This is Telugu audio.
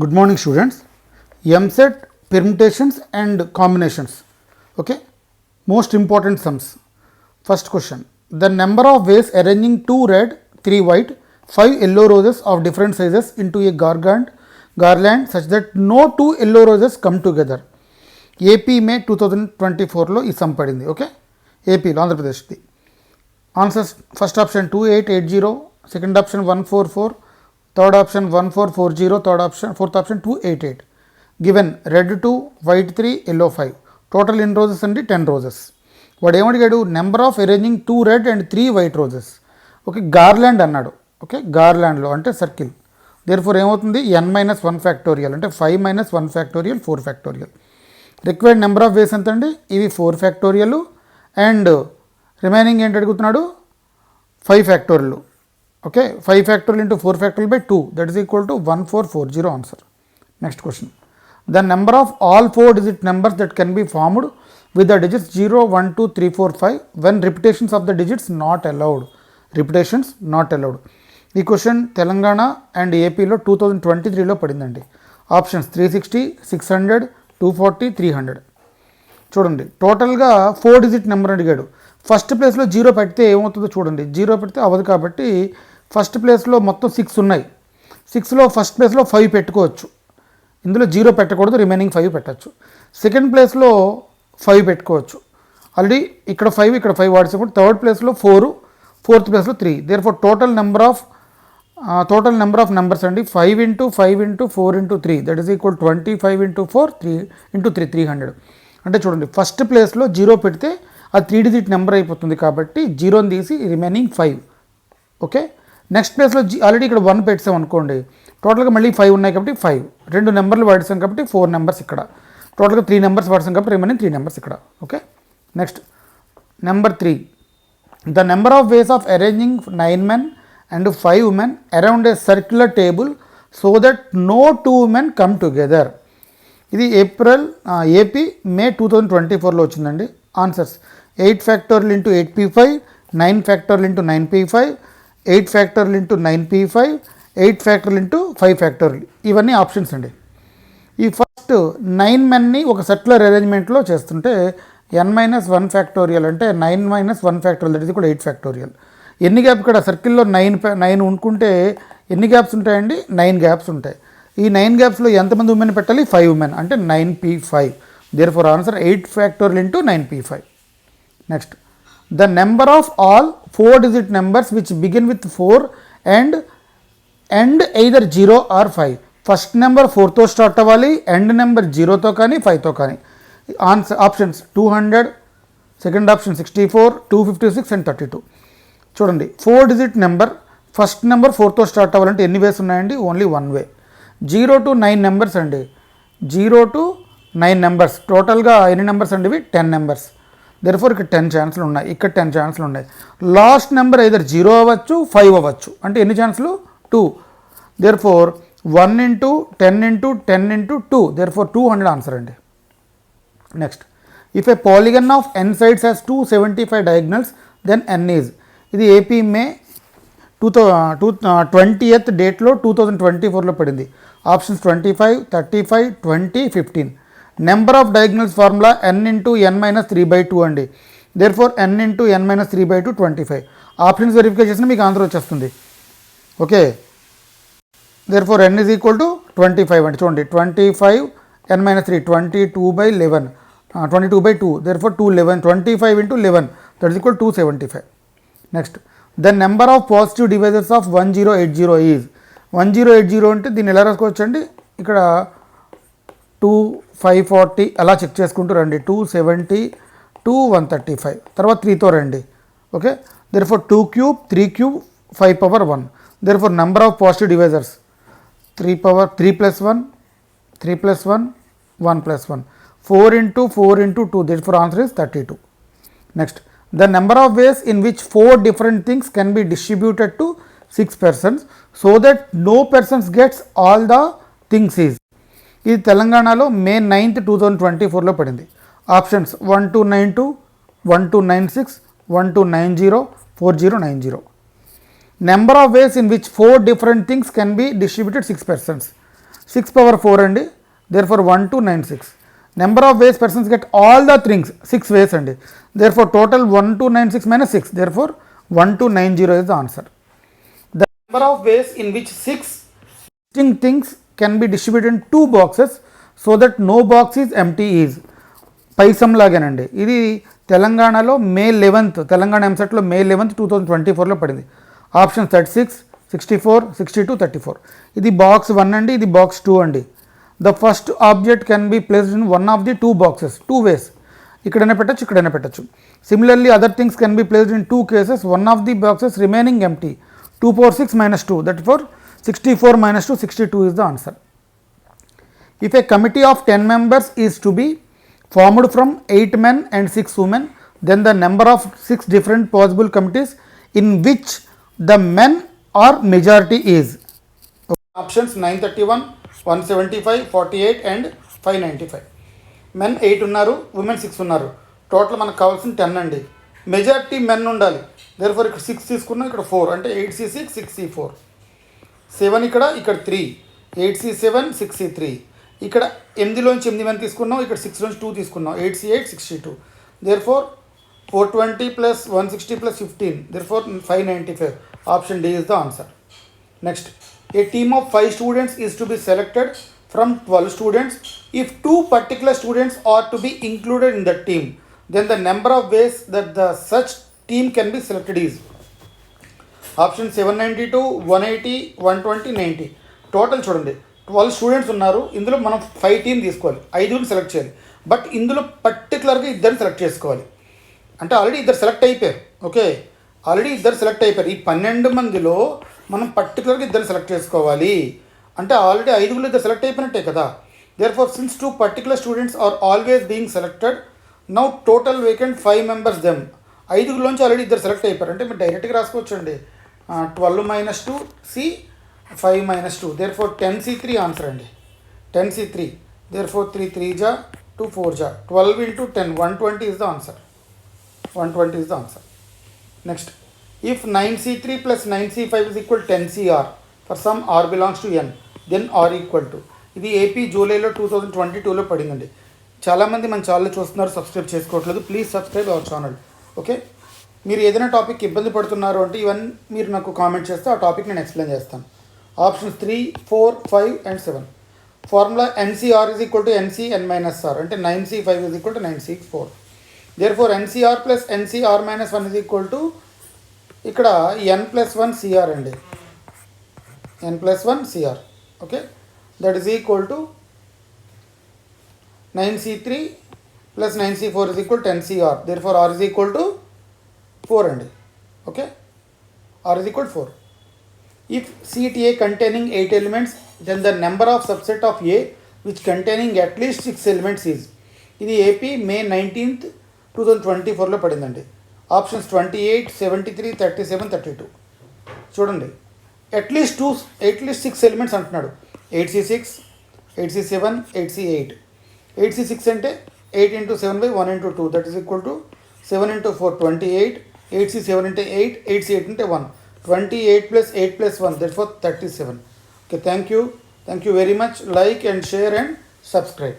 Good morning, students. MSET permutations and combinations. Okay, most important sums. First question: the number of ways arranging 2 red, 3 white, 5 yellow roses of different sizes into a garland such that no 2 yellow roses come together. AP May 2024 లో ఈ సమ్ పడింది. ఓకే, ఏపీలో ఆంధ్రప్రదేశ్ది. Answers: first option 2880, second option 144, third option 1440, fourth option 288. Given red 2, white 3, yellow 5. Total in roses అండి 10 రోజెస్. వాడు ఏమడిగాడు? Number of arranging 2 red and 3 white roses. Okay, garland అన్నాడు. ఓకే, గార్లాండ్లో అంటే సర్కిల్. దేర్ ఫోర్ ఏమవుతుంది? n-1 ఫ్యాక్టోరియల్ అంటే 5 - 1 factorial 4 factorial. Required number of ways ఎంత అండి? ఇవి 4 ఫ్యాక్టోరియల్ అండ్ రిమైనింగ్ ఏంటి అడుగుతున్నాడు? 5 factorial. Okay, 5 factorial into 4 factorial by 2, that is equal to 1440 answer. Next question: the number of all 4 digit numbers that can be formed with the digits 0, 1, 2, 3, 4, 5 when repetitions of the digits not allowed. Repetitions not allowed. ఈ క్వశ్చన్ తెలంగాణ అండ్ ఏపీలో 2023లో పడిందండి. ఆప్షన్స్ 360, 600, 240, 300. చూడండి, టోటల్గా 4 డిజిట్ నెంబర్ అడిగాడు. ఫస్ట్ ప్లేస్లో 0 పెడితే ఏమవుతుందో చూడండి. 0 పెడితే అవ్వదు కాబట్టి ఫస్ట్ ప్లేస్లో మొత్తం 6 ఉన్నాయి. 6లో ఫస్ట్ ప్లేస్లో 5 పెట్టుకోవచ్చు. ఇందులో 0 పెట్టకూడదు, రిమైనింగ్ 5 పెట్టచ్చు. సెకండ్ ప్లేస్లో 5 పెట్టుకోవచ్చు. ఆల్రెడీ ఇక్కడ 5 ఇక్కడ 5 వాడేసినప్పుడు థర్డ్ ప్లేస్లో 4, ఫోర్త్ ప్లేస్లో 3. There four total number of numbers అండి 5 × 5 × 4 × 3, దట్ ఈస్ ఈక్వల్ 25 × 4, 3 × 3, 300. అంటే చూడండి, ఫస్ట్ ప్లేస్లో 0 పెడితే అది 3 డిజిట్ నెంబర్ అయిపోతుంది కాబట్టి 0ని తీసి రిమైనింగ్ 5. ఓకే, నెక్స్ట్ ప్లేస్లో ఆల్రెడీ ఇక్కడ 1 పెట్టాం అనుకోండి, టోటల్గా మళ్ళీ 5 ఉన్నాయి కాబట్టి 5. 2 నెంబర్లు వాడిస్తాం కాబట్టి 4 నెంబర్స్ ఇక్కడ. టోటల్గా 3 నెంబర్స్ వాడిస్తాం కాబట్టి రిమైనింగ్ 3 నెంబర్స్ ఇక్కడ. Okay, next number 3: the number of ways of arranging 9 men and 5 women around a circular table so that no 2 women come together. ఇది ఏపీ మే 2024లో వచ్చిందండి. Answers: 8 factorial into 8p5, 9 factorial into 9p5, 8 factorial into 9p5, 8 factorial into 5 factorial. ఇవన్నీ ఆప్షన్స్ అండి. ఈ ఫస్ట్ 9 మెన్ని ఒక సర్క్యులర్ అరేంజ్మెంట్లో చేస్తుంటే n-1 ఫ్యాక్టోరియల్ అంటే 9 - 1 ఫ్యాక్టోరియల్, దట్ ఈస్ కూడా 8 ఫ్యాక్టోరియల్. ఎన్ని గ్యాప్ ఇక్కడ సర్కిల్లో 9 ఉండుకుంటే ఎన్ని గ్యాప్స్ ఉంటాయండి? 9 గ్యాప్స్ ఉంటాయి. ఈ 9 గ్యాప్స్లో ఎంతమంది ఉమెన్ పెట్టాలి? 5 ఉమెన్ అంటే 9p5. Therefore answer 8 factorial into 9p5. Next: the number of all 4 digit numbers which begin with 4 and end either 0 or 5. First number 4తో స్టార్ట్ అవ్వాలి, ఎండ్ నెంబర్ 0తో కానీ 5తో కానీ. Answer options 200, second option 64, 256 and 32. చూడండి, 4 డిజిట్ నెంబర్ ఫస్ట్ నెంబర్ 4తో స్టార్ట్ అవ్వాలంటే ఎన్ని వేస్ ఉన్నాయండి? Only 1 way. 0 to 9 నెంబర్స్ అండి, 0 to 9 నెంబర్స్. టోటల్గా ఎన్ని నెంబర్స్ అండి? ఇవి 10 నెంబర్స్. దెర్ఫోర్ ఇక్కడ 10 ఛాన్స్లు ఉన్నాయి, ఇక్కడ 10 ఛాన్స్లు ఉన్నాయి. లాస్ట్ నెంబర్ ఐదర్ 0 అవ్వచ్చు, 5 అవ్వచ్చు. అంటే ఎన్ని ఛాన్స్లు? 2. దెర్ఫోర్ 1 × 10 × 10 × 2, దెర్ఫోర్ 200 ఆన్సర్ అండి. Next: if a polygon of n sides has 275 diagonals then n is. ఇది ఏపీ మే 20th డేట్లో 2024లో పడింది. Options 25, 35, 20, 15. Number of diagonals formula n × n - 3/2 అండి. దేర్ ఫోర్ n × n - 3/2 25. ఆప్షన్స్ వెరిఫికేషన్ చేసిన మీకు ఆన్సర్ వచ్చేస్తుంది. ఓకే, దేర్ ఫోర్ n ఈజ్ ఈక్వల్ టు 25 అంటే చూడండి, 25 n - 3 22/11, 22/2. దేర్ ఫోర్ 211, 25 × 11, that is equal 275. Next: the number of positive divisors of 1080 is. 1080 అంటే దీన్ని ఎలా రాసుకోవచ్చు అండి? ఇక్కడ 2, 540 అలా చెక్ చేసుకుంటూ రండి. 270, 2, 135, తర్వాత 3తో రండి. Okay, there four 2 cube, 3 cube, 5 power 1. Therefore number of positive divisors 3 + 1, 3 + 1, 1 + 1, 4 × 4 × 2. Therefore answer is 32. Next: the number of ways in which 4 different things can be distributed to 6 persons so that no persons gets all the things is. ఇది తెలంగాణలో మే 9th 2024లో పడింది. Options 1292, 1296, 1290, 4090. Number of ways in which 4 different things can be distributed 6 persons. 6 power 4 అండి, therefore 1296. Number of ways persons get all the things 6 ways అండి, therefore total 1296 minus 6, therefore 1290 is the answer. The number of ways in which 6 distinct things can be distributed in 2 boxes so that no box is empty is పైసం లాగానండి. ఇది తెలంగాణలో మే 11th తెలంగాణ ఎంసెట్లో మే 11th 2024లో పడింది. ఆప్షన్ 36, 64, 62, 34. ఇది బాక్స్ 1 అండి, ఇది బాక్స్ 2 అండి. The first object can be placed in one of the 2 boxes, 2 వేస్. ఇక్కడైనా పెట్టచ్చు, ఇక్కడైనా పెట్టచ్చు. Similarly other things can be placed in 2 cases, one of the boxes remaining empty. 2 power 6 minus 2, that for 64 minus 2, 62 is the answer. If a committee of 10 members is to be formed from 8 men and 6 women, then the number of 6 different possible committees in which the men are majority is. Options 931, 175, 48 and 595. Men 8 ఉన్నారు, women 6 ఉన్నారు. టోటల్ మనకు కావాల్సిన 10 అండి. మెజారిటీ మెన్ ఉండాలి, దేర్ఫోర్ ఇక్కడ 6 తీసుకున్నాం, ఇక్కడ 4 అంటే 8C6, 6C4. 7 ఇక్కడ 3, 8C7, 6C3. ఇక్కడ 8లోంచి 8 men తీసుకున్నాం, ఇక్కడ 6లోంచి 2 తీసుకున్నాం, 8C8, 62. Therefore 420 plus 160 plus 15, therefore 595. Option D is the answer. Next, a team of 5 students is to be selected from 12 students. If 2 particular students are to be included in the team, then the number of ways that the such team can be selected is. Option 792, 180, 120, 90. Total చూడండి, 12 స్టూడెంట్స్ ఉన్నారు, ఇందులో మనం 5 టీమ్ తీసుకోవాలి, 5ని సెలెక్ట్ చేయాలి. బట్ ఇందులో పర్టికులర్గా 2 సెలెక్ట్ చేసుకోవాలి. అంటే ఆల్రెడీ 2 సెలెక్ట్ అయిపోయారు, ఓకే, ఆల్రెడీ 2 సెలెక్ట్ అయిపోయారు. ఈ 12 మందిలో మనం పర్టికులర్గా 2 సెలెక్ట్ చేసుకోవాలి. అంటే ఆల్రెడీ 5గులో 2 సెలెక్ట్ అయిపోయినట్టే కదా. Therefore since 2 particular students are always being selected, now total vacant 5 members them. 5గులోంచి ఆల్రెడీ 2 సెలెక్ట్ అయిపోయారు, అంటే మీరు డైరెక్ట్గా రాసుకోవచ్చు అండి. 12 minus 2 C, 5 minus 2, therefore 10C3 answer అండి. 10C3, therefore 3 3 ja 2 4 ja 12 into 10, 120 is the answer. 120 is the answer. Next, if 9C3 plus 9C5 is equal to 10CR for some R belongs to N, then R equal to. ఇది ఏపీ జూలైలో 2022లో పడిందండి. చాలామంది మన ఛానల్ చూస్తున్నారు, సబ్స్క్రైబ్ చేసుకోవట్లేదు. Please subscribe our channel, okay. మీరు ఏదైనా టాపిక్ ఇబ్బంది పడుతున్నారు అంటే ఇవన్నీ మీరు నాకు కామెంట్ చేస్తే ఆ టాపిక్ నేను ఎక్స్ప్లెయిన్ చేస్తాను. Options 3, 4, 5 and 7. Formula NCR is equal to NCN minus R, అంటే 9C5 is equal to 9C4. therefore NCR plus NCR minus 1 is equal to ఇక్కడ N plus 1 CR అండి, N plus 1 CR, okay. That is equal to 9C3 plus 9C4 is equal to 10CR. therefore R is equal to 4 అండి, okay. R is equal to 4. If set A containing 8 elements, then the number of subset of A which containing at least 6 elements is. ఇది ఏపీ మే 19th 2024లో పడిందండి. ఆప్షన్స్ 28, 73, 37, 32. చూడండి, అట్లీస్ట్ 6 ఎలిమెంట్స్ అంటున్నాడు. 8C6, 8C7, 8C8. 8C6 అంటే 8 into 7 by 1 into 2, that is equal to 7 into 4, 28. 8C7 అంటే 8, 8C8 అంటే 1. 28 plus 8 plus 1, therefore 37. Okay, thank you very much. Like and share and subscribe.